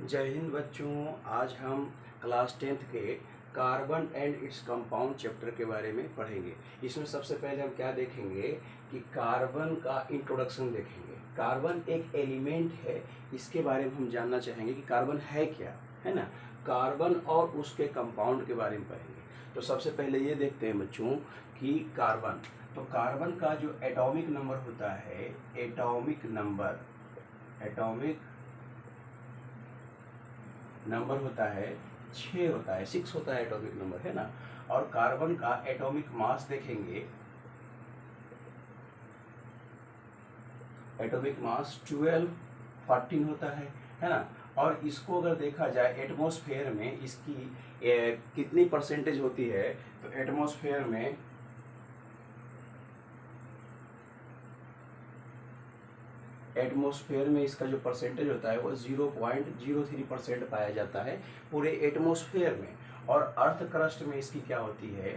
जय हिंद बच्चों। आज हम क्लास 10th के carbon and its compound chapter के बारे में पढ़ेंगे। इसमें सबसे पहले हम क्या देखेंगे कि कार्बन का इंट्रोडक्शन देखेंगे। कार्बन एक एलिमेंट है, इसके बारे में हम जानना चाहेंगे कि कार्बन है क्या, है ना। कार्बन और उसके कंपाउंड के बारे में पढ़ेंगे। तो सबसे पहले ये देखते हैं बच्चों कि कार्बन, तो कार्बन का जो एटॉमिक नंबर होता है, एटॉमिक नंबर होता है 6 होता है, 6 होता है एटॉमिक नंबर, है ना। और कार्बन का एटॉमिक मास देखेंगे, एटॉमिक मास 14 होता है ना। और इसको अगर देखा जाए एटमॉस्फेयर में इसकी कितनी परसेंटेज होती है, तो एटमॉस्फेयर में इसका जो परसेंटेज होता है वो 0.03% पाया जाता है पूरे एटमॉस्फेयर में। और अर्थ क्रस्ट में इसकी क्या होती है,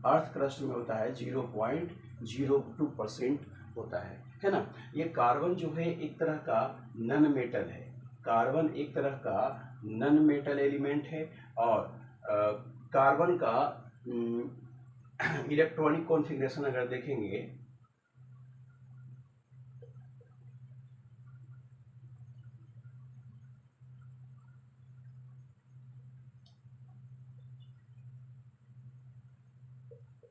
अर्थ क्रस्ट में होता है 0.02% होता है ना। ये कार्बन जो है एक तरह का नन मेटल है, कार्बन एक तरह का नन मेटल एलिमेंट है। और कार्बन का इलेक्ट्रॉनिक कॉन्फ़िगरेशन अगर देखेंगे,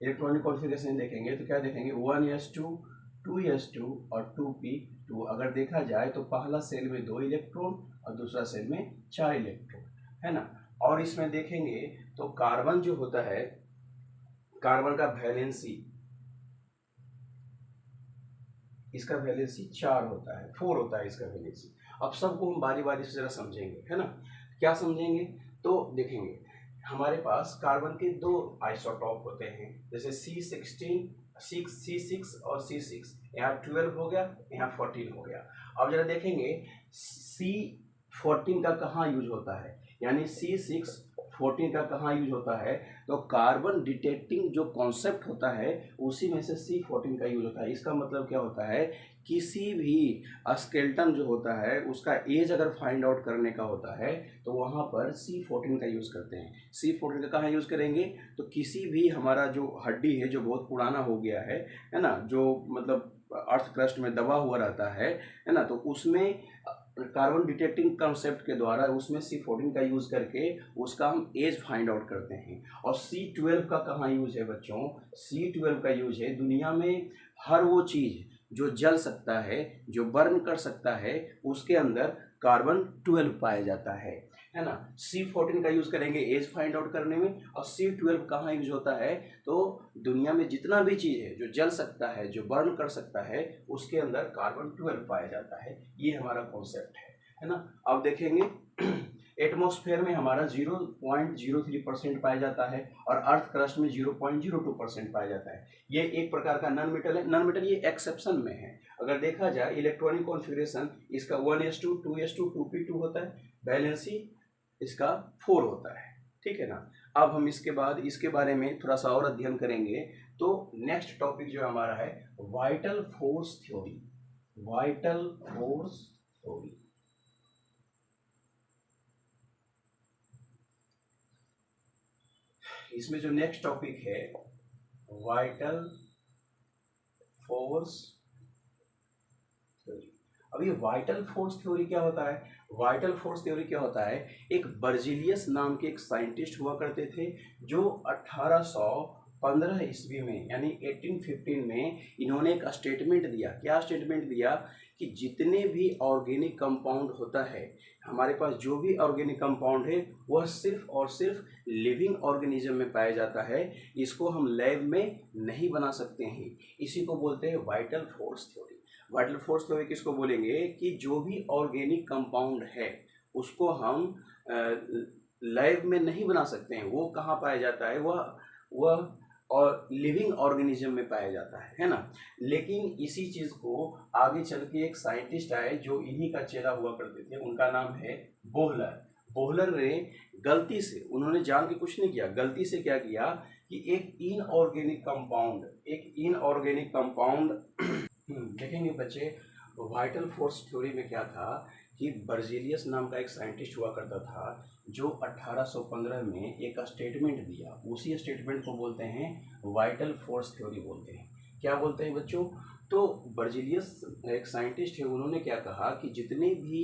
इलेक्ट्रॉनिक कॉन्फ़िगरेशन देखेंगे तो क्या देखेंगे, 1s2 2s2 और 2p2। अगर देखा जाए तो पहला सेल में 2 इलेक्ट्रॉन और दूसरा सेल में 4 इलेक्ट्रॉन, है ना। और इसमें देखेंगे तो कार्बन जो होता है, कार्बन का वैलेंसी, इसका वैलेंसी 4 होता है, 4 होता है इसका वैलेंसी। अब सबको हम बारी बारी से जरा समझेंगे, है ना। क्या समझेंगे, तो देखेंगे हमारे पास कार्बन के दो आइसोटॉप होते हैं, जैसे C6 और C6। यहाँ 12 हो गया, यहाँ 14 हो गया। अब जरा देखेंगे C14 का कहाँ यूज होता है, यानी C6 14 का कहाँ यूज होता है, तो कार्बन डिटेक्टिंग जो कॉन्सेप्ट होता है उसी में से C14 का यूज होता है। इसका मतलब क्या होता है, किसी भी स्केलेटन जो होता है उसका एज अगर फाइंड आउट करने का होता है तो वहाँ पर C14 का यूज़ करते हैं। C14 का कहाँ यूज़ करेंगे, तो किसी भी हमारा जो हड्डी है जो बहुत पुराना हो गया है ना, जो मतलब अर्थ क्रस्ट में दबा हुआ रहता है ना, तो उसमें कार्बन डिटेक्टिंग कंसेप्ट के द्वारा उसमें C14 का यूज़ करके उसका हम एज फाइंड आउट करते हैं। और C12 का कहाँ यूज है बच्चों, C12 का यूज है दुनिया में हर वो चीज़ जो जल सकता है, जो बर्न कर सकता है, उसके अंदर कार्बन 12 पाया जाता है ना। C14 का यूज़ करेंगे एज फाइंड आउट करने में, और C12 कहाँ यूज होता है, तो दुनिया में जितना भी चीज़ है जो जल सकता है, जो बर्न कर सकता है, उसके अंदर कार्बन 12 पाया जाता है। ये हमारा कॉन्सेप्ट है ना। अब देखेंगे एटमॉस्फेयर में हमारा 0.03% पाया जाता है और अर्थ क्रस्ट में 0.02% पाया जाता है। ये एक प्रकार का नॉन मेटल है। नॉन मेटल ये एक्सेप्शन में है। अगर देखा जाए इलेक्ट्रॉनिक कॉन्फ़िगरेशन इसका 1s2 2s2 2p2 होता है, वैलेंसी इसका 4 होता है, ठीक है ना। अब हम इसके बाद इसके बारे में थोड़ा सा और अध्ययन करेंगे। तो नेक्स्ट टॉपिक जो हमारा है vital force theory, vital force theory. इसमें जो नेक्स्ट टॉपिक है वाइटल फोर्स थ्योरी। अब ये वाइटल फोर्स थ्योरी क्या होता है, वाइटल फोर्स थ्योरी क्या होता है, एक बर्जिलियस नाम के एक साइंटिस्ट हुआ करते थे जो 1815 ईस्वी में यानी 1815 में इन्होंने एक स्टेटमेंट दिया। क्या स्टेटमेंट दिया कि जितने भी ऑर्गेनिक कंपाउंड होता है हमारे पास, जो भी ऑर्गेनिक कंपाउंड है वह सिर्फ और सिर्फ लिविंग ऑर्गेनिज्म में पाया जाता है, इसको हम लैब में नहीं बना सकते हैं। इसी को बोलते हैं vital force theory. Vital force theory किसको बोलेंगे कि जो भी ऑर्गेनिक कंपाउंड है उसको हम लैब में नहीं बना सकते हैं, वो कहाँ पाया जाता है, वह और लिविंग ऑर्गेनिज्म में पाया जाता है ना। लेकिन इसी चीज़ को आगे चल के एक साइंटिस्ट आए जो इन्हीं का चेला हुआ करते थे, उनका नाम है बोहलर। बोहलर ने गलती से, उन्होंने जान के कुछ नहीं किया, गलती से क्या किया कि एक इनऑर्गेनिक कंपाउंड देखेंगे बच्चे, वाइटल फोर्स थ्योरी में क्या था कि बर्जीलियस नाम का एक साइंटिस्ट हुआ करता था जो 1815 में एक स्टेटमेंट दिया, उसी स्टेटमेंट को बोलते हैं वाइटल फोर्स थ्योरी बोलते हैं। क्या बोलते हैं बच्चों? तो बर्जीलियस एक साइंटिस्ट है, उन्होंने क्या कहा कि जितने भी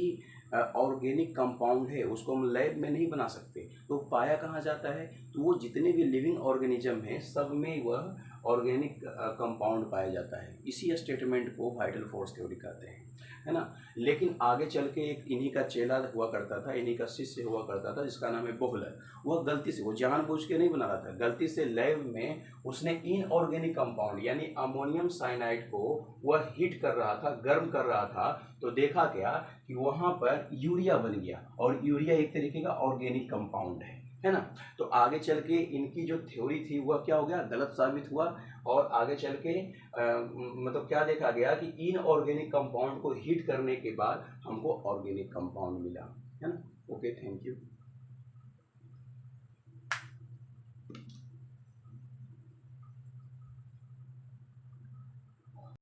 ऑर्गेनिक कंपाउंड है उसको हम लैब में नहीं बना सकते, तो पाया कहाँ जाता है? तो वो जितने भी लिविंग ऑर्गेनिज्म हैं सब में वह ऑर्गेनिक कंपाउंड पाया जाता है। इसी स्टेटमेंट को वाइटल फोर्स थ्योरी कहते हैं, है ना। लेकिन आगे चल के एक इन्हीं का चेला हुआ करता था, इन्हीं का शिष्य हुआ करता था जिसका नाम है बोहलर। वह गलती से, वो जानबूझ के नहीं बना रहा था, गलती से लैब में उसने इनऑर्गेनिक कंपाउंड यानी अमोनियम साइनाइड को वह हीट कर रहा था, गर्म कर रहा था, तो देखा क्या कि वहाँ पर यूरिया बन गया, और यूरिया एक तरीके का ऑर्गेनिक कंपाउंड है ना। तो आगे चल के इनकी जो थ्योरी थी वह क्या हो गया? गलत साबित हुआ, और आगे चल के मतलब क्या देखा गया कि इनऑर्गेनिक कंपाउंड को हीट करने के बाद हमको ऑर्गेनिक कंपाउंड मिला, है ना। Okay, thank you.